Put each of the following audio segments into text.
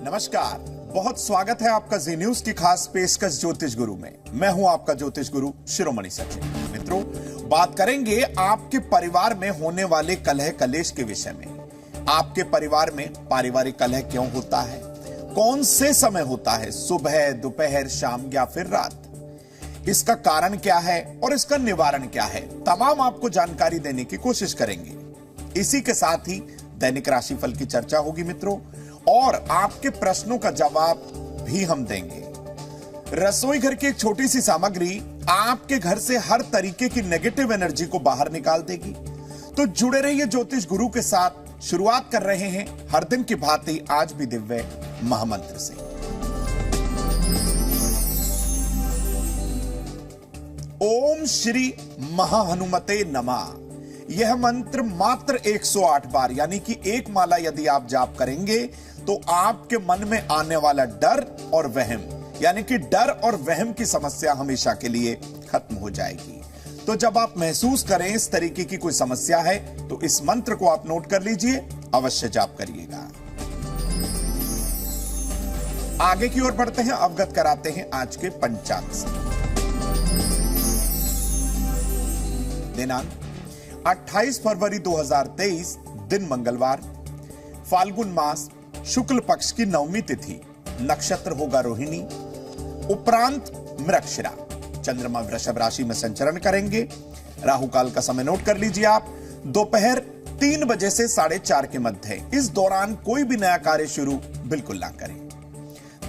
नमस्कार, बहुत स्वागत है आपका जी न्यूज की खास पेशकश ज्योतिष गुरु में। मैं हूं आपका ज्योतिष गुरु शिरोमणि सचिन। मित्रों, बात करेंगे आपके परिवार में होने वाले कलह कलेश के विषय में। आपके परिवार में पारिवारिक कलह क्यों होता है, कौन से समय होता है, सुबह, दोपहर, शाम या फिर रात, इसका कारण क्या है और इसका निवारण क्या है, तमाम आपको जानकारी देने की कोशिश करेंगे। इसी के साथ ही दैनिक राशिफल की चर्चा होगी मित्रों, और आपके प्रश्नों का जवाब भी हम देंगे। रसोई घर की एक छोटी सी सामग्री आपके घर से हर तरीके की नेगेटिव एनर्जी को बाहर निकाल देगी। तो जुड़े रहिए ज्योतिष गुरु के साथ। शुरुआत कर रहे हैं हर दिन की भांति आज भी दिव्य महामंत्र से। ओम श्री महाहनुमते नमः। यह मंत्र मात्र 108 बार यानी कि एक माला यदि आप जाप करेंगे तो आपके मन में आने वाला डर और वहम यानी कि डर और वहम की समस्या हमेशा के लिए खत्म हो जाएगी। तो जब आप महसूस करें इस तरीके की कोई समस्या है तो इस मंत्र को आप नोट कर लीजिए, अवश्य जाप करिएगा। आगे की ओर बढ़ते हैं, अवगत कराते हैं आज के पंचांग से। दिनांक 28 फरवरी 2023, दिन मंगलवार, फाल्गुन मास, शुक्ल पक्ष की नवमी तिथि, नक्षत्र होगा रोहिणी, उपरांत मृगशिरा, चंद्रमा वृषभ राशि में संचरण करेंगे। राहु काल का समय नोट कर लीजिए आप, दोपहर 3 बजे से 4:30 के मध्य। इस दौरान कोई भी नया कार्य शुरू बिल्कुल ना करें।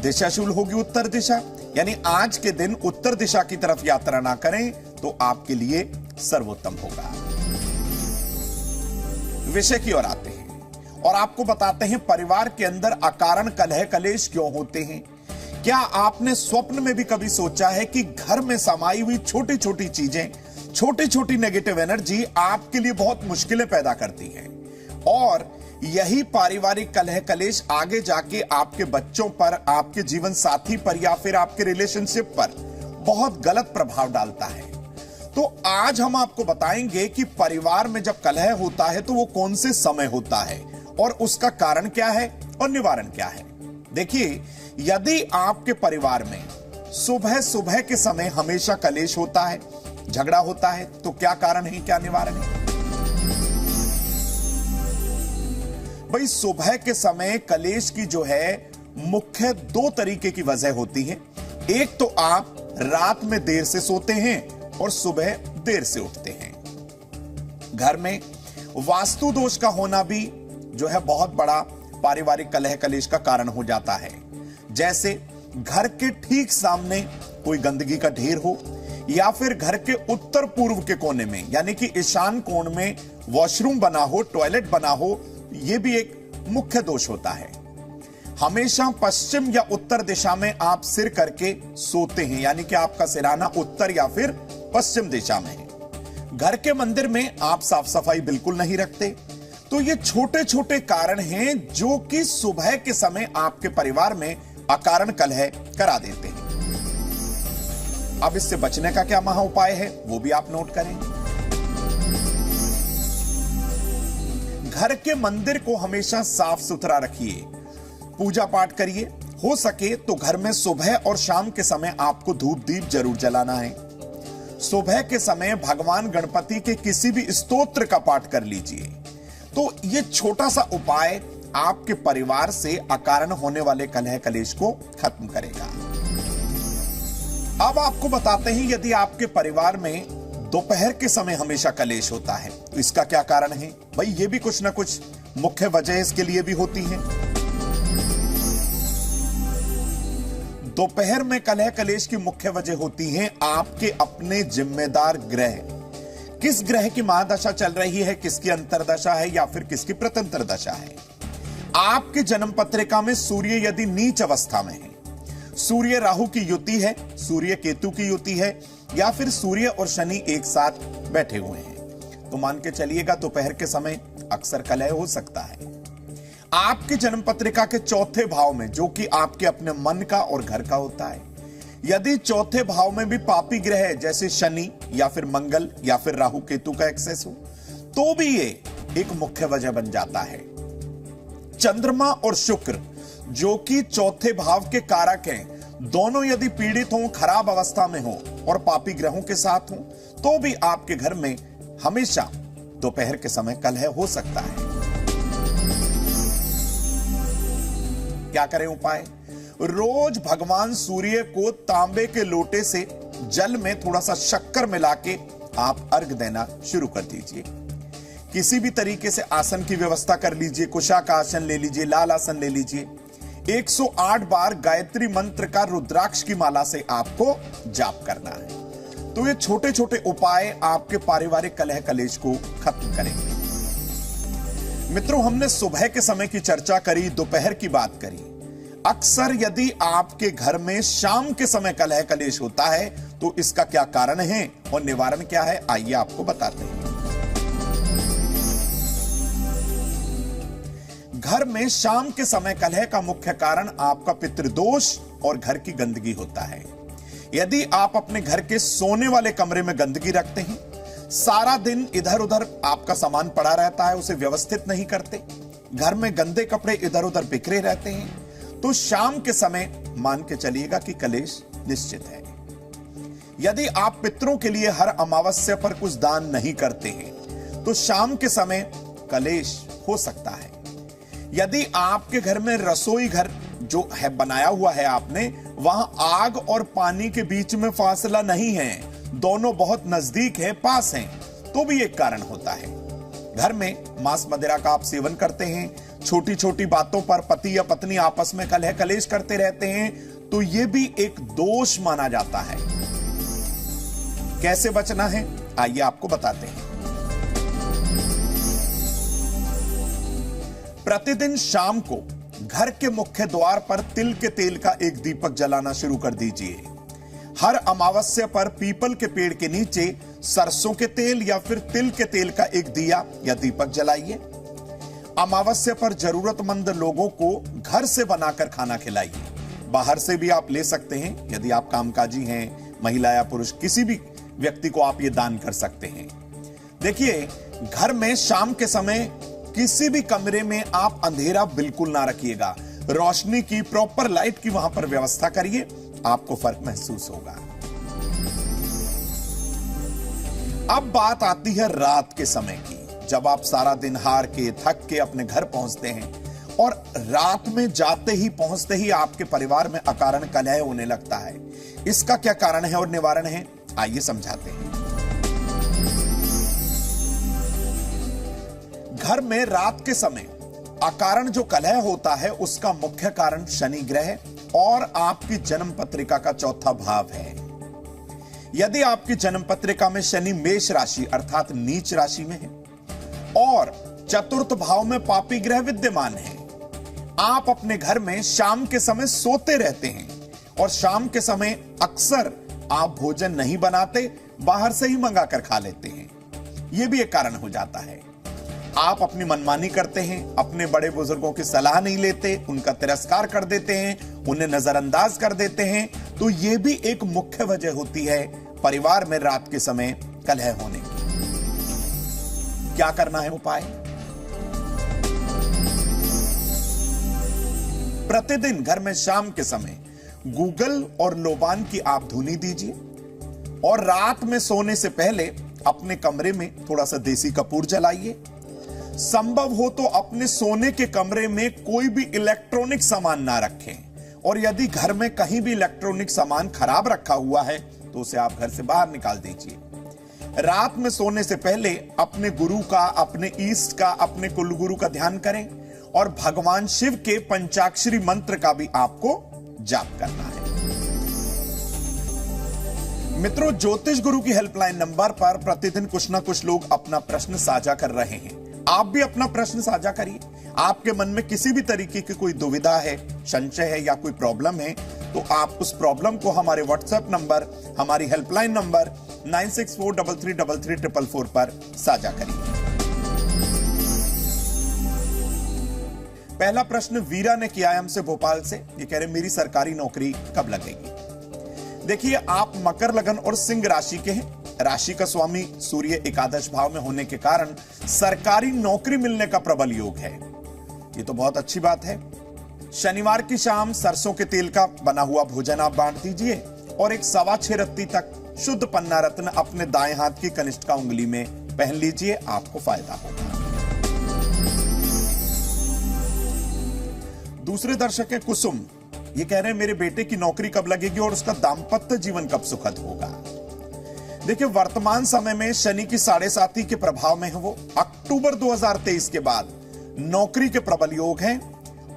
दिशाशूल होगी उत्तर दिशा, यानी आज के दिन उत्तर दिशा की तरफ यात्रा ना करें तो आपके लिए सर्वोत्तम होगा। विषय की ओर आते हैं और आपको बताते हैं परिवार के अंदर अकारण कलह कलेश क्यों होते हैं। क्या आपने स्वप्न में भी कभी सोचा है कि घर में समाई हुई छोटी छोटी चीजें, छोटी छोटी नेगेटिव एनर्जी आपके लिए बहुत मुश्किलें पैदा करती है, और यही पारिवारिक कलह कलेश आगे जाके आपके बच्चों पर, आपके जीवन साथी पर या फिर आपके रिलेशनशिप पर बहुत गलत प्रभाव डालता है। तो आज हम आपको बताएंगे कि परिवार में जब कलह होता है तो वो कौन से समय होता है और उसका कारण क्या है और निवारण क्या है। देखिए, यदि आपके परिवार में सुबह सुबह के समय हमेशा कलेश होता है, झगड़ा होता है, तो क्या कारण है, क्या निवारण है। भाई, सुबह के समय कलेश की जो है मुख्य 2 तरीके की वजह होती है। एक तो आप रात में देर से सोते हैं और सुबह देर से उठते हैं। घर में वास्तु दोष का होना भी जो है बहुत बड़ा पारिवारिक कलह कलेश का कारण हो जाता है। जैसे घर के ठीक सामने कोई गंदगी का ढेर हो, या फिर घर के उत्तर पूर्व के कोने में यानी कि ईशान कोण में वॉशरूम बना हो, टॉयलेट बना हो, यह भी एक मुख्य दोष होता है। हमेशा पश्चिम या उत्तर दिशा में आप सिर करके सोते हैं, यानी कि आपका सिरहाना उत्तर या फिर पश्चिम दिशा में है। घर के मंदिर में आप साफ सफाई बिल्कुल नहीं रखते। तो ये छोटे छोटे कारण हैं जो कि सुबह के समय आपके परिवार में अकारण कलह करा देते हैं। अब इससे बचने का क्या महा उपाय है वो भी आप नोट करें। घर के मंदिर को हमेशा साफ सुथरा रखिए, पूजा पाठ करिए। हो सके तो घर में सुबह और शाम के समय आपको धूप दीप जरूर जलाना है। सुबह के समय भगवान गणपति के किसी भी स्तोत्र का पाठ कर लीजिए। तो यह छोटा सा उपाय आपके परिवार से अकारण होने वाले कलह कलेश को खत्म करेगा। अब आपको बताते हैं, यदि आपके परिवार में दोपहर के समय हमेशा कलेश होता है तो इसका क्या कारण है। भाई, ये भी कुछ ना कुछ मुख्य वजह इसके लिए भी होती है। दोपहर में कलह कलेश की मुख्य वजह होती है आपके अपने जिम्मेदार ग्रह। किस ग्रह की महादशा चल रही है, किसकी अंतरदशा है या फिर किसकी प्रतंत्र दशा है। आपके जन्म पत्रिका में सूर्य यदि नीच अवस्था में है, सूर्य राहु की युति है, सूर्य केतु की युति है, या फिर सूर्य और शनि एक साथ बैठे हुए हैं, तो मान के चलिएगा दोपहर के समय अक्सर कलह हो सकता है। आपकी जन्म पत्रिका के चौथे भाव में, जो कि आपके अपने मन का और घर का होता है, यदि चौथे भाव में भी पापी ग्रह जैसे शनि या फिर मंगल या फिर राहु केतु का एक्सेस हो, तो भी ये एक मुख्य वजह बन जाता है। चंद्रमा और शुक्र जो कि चौथे भाव के कारक हैं, दोनों यदि पीड़ित हों, खराब अवस्था में हों और पापी ग्रहों के साथ हों, तो भी आपके घर में हमेशा दोपहर के समय कलह हो सकता है। क्या करें उपाय? रोज भगवान सूर्य को तांबे के लोटे से जल में थोड़ा सा शक्कर मिला के आप अर्घ देना शुरू कर दीजिए। किसी भी तरीके से आसन की व्यवस्था कर लीजिए, कुशा का आसन ले लीजिए, लाल आसन ले लीजिए। 108 बार गायत्री मंत्र का रुद्राक्ष की माला से आपको जाप करना है। तो ये छोटे छोटे उपाय आपके पारिवारिक कलह कलेश को खत्म करेंगे। मित्रों, हमने सुबह के समय की चर्चा करी, दोपहर की बात करी। अक्सर यदि आपके घर में शाम के समय कलह कलेश होता है तो इसका क्या कारण है और निवारण क्या है, आइए आपको बताते हैं। घर में शाम के समय कलह का मुख्य कारण आपका पितृदोष और घर की गंदगी होता है। यदि आप अपने घर के सोने वाले कमरे में गंदगी रखते हैं, सारा दिन इधर उधर आपका सामान पड़ा रहता है, उसे व्यवस्थित नहीं करते, घर में गंदे कपड़े इधर उधर बिखरे रहते हैं, तो शाम के समय मान के चलिएगा कि कलेश निश्चित है। यदि आप पितरों के लिए हर अमावस्या पर कुछ दान नहीं करते हैं तो शाम के समय कलेश हो सकता है। यदि आपके घर में रसोई घर जो है बनाया हुआ है आपने, वहां आग और पानी के बीच में फासला नहीं है, दोनों बहुत नजदीक है, पास हैं, तो भी एक कारण होता है। घर में मांस मदिरा का आप सेवन करते हैं, छोटी छोटी बातों पर पति या पत्नी आपस में कलह कलेश करते रहते हैं, तो यह भी एक दोष माना जाता है। कैसे बचना है, आइए आपको बताते हैं। प्रतिदिन शाम को घर के मुख्य द्वार पर तिल के तेल का एक दीपक जलाना शुरू कर दीजिए। हर अमावस्या पर पीपल के पेड़ के नीचे सरसों के तेल या फिर तिल के तेल का एक दिया या दीपक जलाइए। अमावस्या पर जरूरतमंद लोगों को घर से बनाकर खाना खिलाइए। बाहर से भी आप ले सकते हैं, यदि आप कामकाजी हैं, महिला या पुरुष, किसी भी व्यक्ति को आप ये दान कर सकते हैं। देखिए, घर में शाम के समय किसी भी कमरे में आप अंधेरा बिल्कुल ना रखिएगा। रोशनी की, प्रॉपर लाइट की वहां पर व्यवस्था करिए, आपको फर्क महसूस होगा। अब बात आती है रात के समय की, जब आप सारा दिन हार के थक के अपने घर पहुंचते हैं और रात में जाते ही पहुंचते ही आपके परिवार में अकारण कलह होने लगता है। इसका क्या कारण है और निवारण है, आइए समझाते हैं। घर में रात के समय अकारण जो कलह होता है उसका मुख्य कारण शनि ग्रह और आपकी जन्म पत्रिका का चौथा भाव है। यदि आपकी जन्म पत्रिका में शनि मेष राशि अर्थात नीच राशि में है और चतुर्थ भाव में पापी ग्रह विद्यमान है, आप अपने घर में शाम के समय सोते रहते हैं और शाम के समय अक्सर आप भोजन नहीं बनाते, बाहर से ही मंगाकर खा लेते हैं। यह भी एक कारण हो जाता है। आप अपनी मनमानी करते हैं, अपने बड़े बुजुर्गों की सलाह नहीं लेते, उनका तिरस्कार कर देते हैं, उन्हें नजरअंदाज कर देते हैं, तो यह भी एक मुख्य वजह होती है परिवार में रात के समय कलह होने की। क्या करना है उपाय? प्रतिदिन घर में शाम के समय गूगल और लोबान की आप धुनी दीजिए और रात में सोने से पहले अपने कमरे में थोड़ा सा देसी कपूर जलाइए। संभव हो तो अपने सोने के कमरे में कोई भी इलेक्ट्रॉनिक सामान ना रखें और यदि घर में कहीं भी इलेक्ट्रॉनिक सामान खराब रखा हुआ है तो उसे आप घर से बाहर निकाल दीजिए। रात में सोने से पहले अपने गुरु का, अपने ईष्ट का, अपने कुलगुरु का ध्यान करें और भगवान शिव के पंचाक्षरी मंत्र का भी आपको जाप करना है। मित्रों, ज्योतिष गुरु की हेल्पलाइन नंबर पर प्रतिदिन कुछ ना कुछ लोग अपना प्रश्न साझा कर रहे हैं। आप भी अपना प्रश्न साझा करिए। आपके मन में किसी भी तरीके की कोई दुविधा है, संशय है या कोई प्रॉब्लम है तो आप उस प्रॉब्लम को हमारे व्हाट्सएप नंबर, हमारी हेल्पलाइन नंबर 9643334444 पर साझा करिए। पहला प्रश्न वीरा ने किया है हमसे भोपाल से। ये कह रहे मेरी सरकारी नौकरी कब लगेगी? देखिए, आप मकर, लगन और सिंह राशि के हैं। राशि का स्वामी सूर्य एकादश भाव में होने के कारण सरकारी नौकरी मिलने का प्रबल योग है। ये तो बहुत अच्छी बात है। शनिवार की शाम सरसों के तेल का बना हुआ भोजन आप बांट दीजिए और एक 6.25 रत्ती तक शुद्ध पन्ना रत्न अपने दाएं हाथ की कनिष्ठ का उंगली में पहन लीजिए, आपको फायदा होगा। दूसरे दर्शक है कुसुम, ये कह रहे हैं मेरे बेटे की नौकरी कब लगेगी और उसका दाम्पत्य जीवन कब सुखद होगा। देखिए, वर्तमान समय में शनि की 7.5 के प्रभाव में है वो। अक्टूबर 2023 के बाद नौकरी के प्रबल योग हैं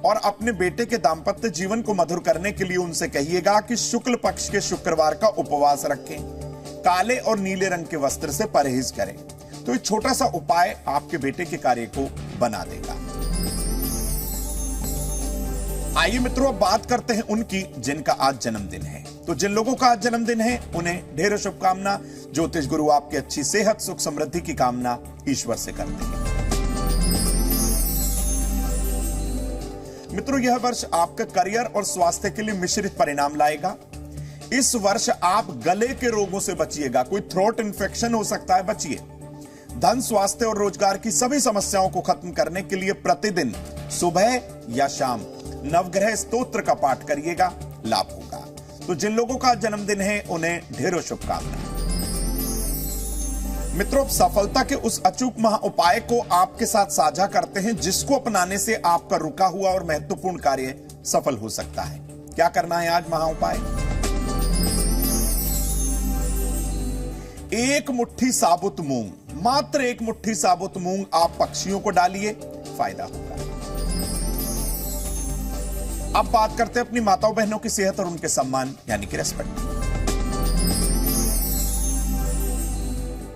और अपने बेटे के दाम्पत्य जीवन को मधुर करने के लिए उनसे कहिएगा कि शुक्ल पक्ष के शुक्रवार का उपवास रखें, काले और नीले रंग के वस्त्र से परहेज करें। तो एक छोटा सा उपाय आपके बेटे के कार्य को बना देगा। आइए मित्रों, अब बात करते हैं उनकी जिनका आज जन्मदिन है। तो जिन लोगों का आज जन्मदिन है उन्हें ढेरों शुभकामना। ज्योतिष गुरु आपकी अच्छी सेहत, सुख, समृद्धि की कामना ईश्वर से करते हैं। मित्रों, यह वर्ष आपके करियर और स्वास्थ्य के लिए मिश्रित परिणाम लाएगा। इस वर्ष आप गले के रोगों से बचिएगा, कोई थ्रोट इन्फेक्शन हो सकता है, बचिए। धन, स्वास्थ्य और रोजगार की सभी समस्याओं को खत्म करने के लिए प्रतिदिन सुबह या शाम नवग्रह स्तोत्र का पाठ करिएगा, लाभ होगा। तो जिन लोगों का जन्मदिन है उन्हें ढेरों शुभकामनाएं। मित्रों, सफलता के उस अचूक महा उपाय को आपके साथ साझा करते हैं जिसको अपनाने से आपका रुका हुआ और महत्वपूर्ण कार्य सफल हो सकता है। क्या करना है आज महा उपाय? एक मुट्ठी साबुत मूंग, मात्र एक मुट्ठी साबुत मूंग आप पक्षियों को डालिए, फायदा होगा। अब बात करते हैं अपनी माताओं बहनों की सेहत और उनके सम्मान यानी कि रेस्पेक्ट।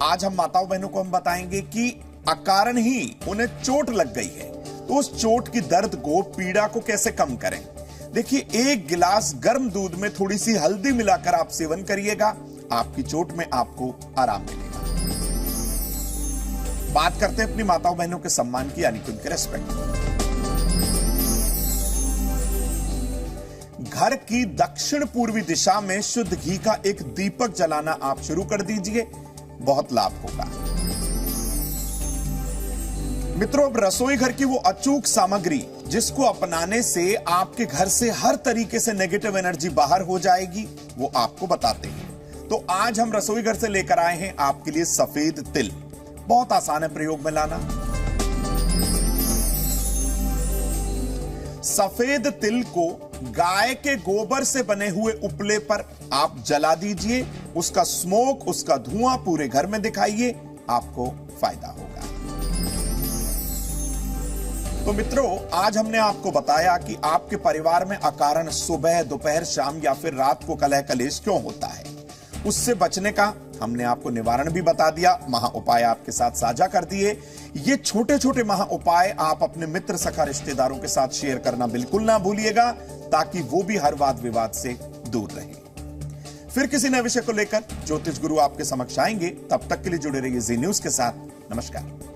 आज हम माताओं बहनों को हम बताएंगे कि अकारण ही उन्हें चोट लग गई है तो उस चोट की दर्द को, पीड़ा को कैसे कम करें। देखिए, 1 गिलास गर्म दूध में थोड़ी सी हल्दी मिलाकर आप सेवन करिएगा, आपकी चोट में आपको आराम मिलेगा। बात करते हैं अपनी माताओं बहनों के सम्मान की यानी कि उनके रेस्पेक्ट। घर की दक्षिण पूर्वी दिशा में शुद्ध घी का एक दीपक जलाना आप शुरू कर दीजिए, बहुत लाभ होगा। मित्रों, अब रसोई घर की वो अचूक सामग्री जिसको अपनाने से आपके घर से हर तरीके से नेगेटिव एनर्जी बाहर हो जाएगी, वो आपको बताते हैं। तो आज हम रसोई घर से लेकर आए हैं आपके लिए सफेद तिल। बहुत आसान है प्रयोग में लाना। सफेद तिल को गाय के गोबर से बने हुए उपले पर आप जला दीजिए, उसका स्मोक, उसका धुआं पूरे घर में दिखाइए, आपको फायदा होगा। तो मित्रों, आज हमने आपको बताया कि आपके परिवार में अकारण सुबह, दोपहर, शाम या फिर रात को कलह कलेश क्यों होता है। उससे बचने का हमने आपको निवारण भी बता दिया, महा उपाय आपके साथ साझा कर दिए। ये छोटे छोटे महा उपाय आप अपने मित्र, सखा, रिश्तेदारों के साथ शेयर करना बिल्कुल ना भूलिएगा ताकि वो भी हर वाद विवाद से दूर रहे। फिर किसी नए विषय को लेकर ज्योतिष गुरु आपके समक्ष आएंगे। तब तक के लिए जुड़े रहिए जी न्यूज के साथ। नमस्कार।